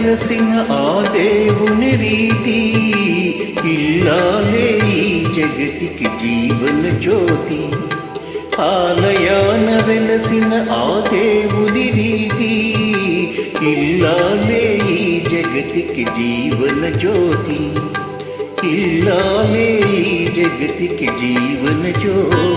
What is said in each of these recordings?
వెలసిన ఆ దేవుని రీతి, ఇల్లాలే ఈ జగతికి జీవన జ్యోతి. ఆలయాన వెలసిన ఆ దేవుని రీతి, ఇల్లాలే ఈ జగతికి జీవన జ్యోతి. ఇల్లాలే ఈ జగతికి జీవన జ్యోతి.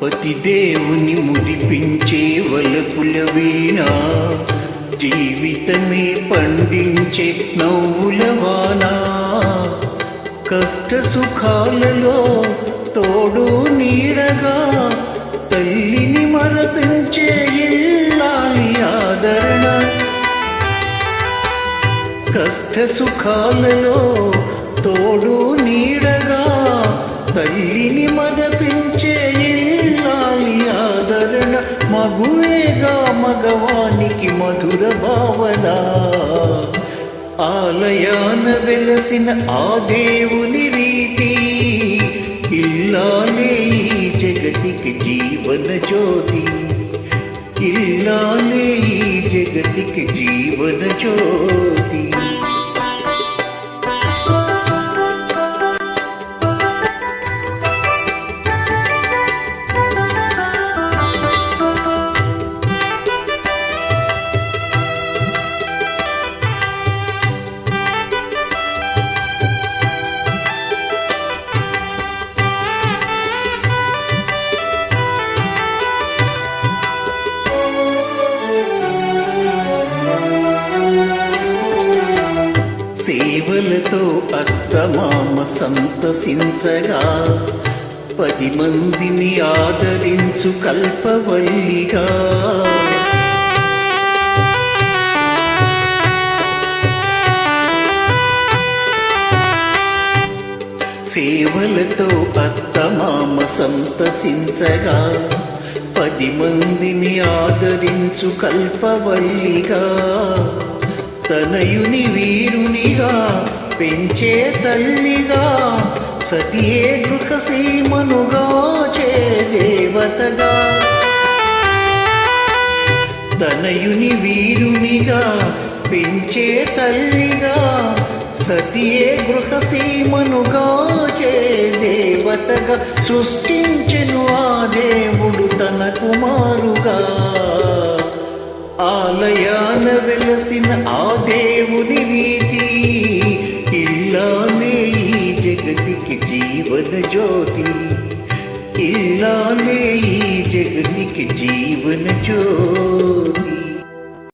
పతి దేవుని ముడిపించే వలపుల వీణ, జీవితమే పండించే నవ్వుల వాన. కష్ట సుఖాలలో తోడు నీడగా, తల్లిని మరపించే ఇల్లాలి ఆదరణ. కష్ట సుఖాలలో తోడు నీడగా, తల్లిని మరపించే ఇల్లాలి ఆదరణ. మగువేగా మగవానికి మధుర భావన, ఆలయాన వెలసిన ఆ దేవుని రీతి, ఇల్లాలే ఈ జగతికి జీవన జ్యోతి. ఇల్లాలే ఈ జగతికి జీవన జ్యోతి. సేవలతో అత్తమామ సంతసించగా, 10 మందిని ఆదరించు కల్పవల్లిగా. సేవలతో అత్తమామ సంతసించగా, 10 మందిని ఆదరించు కల్పవల్లిగా. తనయుని వీరునిగా పెంచే తల్లిగా, సతియే గృహసీమనుగా చే దేవతగా. తనయుని వీరునిగా పెంచే తల్లిగా, సతియే గృహసీమనుగా చే దేవతగా. సృష్టించెను ఆ దేవుడు తన కుమారుగా, ఆలయాన వెలసిన ఆ దేవుని రీతి, ఇల్లాలే ఈ జగతికి జీవన జ్యోతి. ఇల్లాలే ఈ జగతికి జీవన జ్యోతి.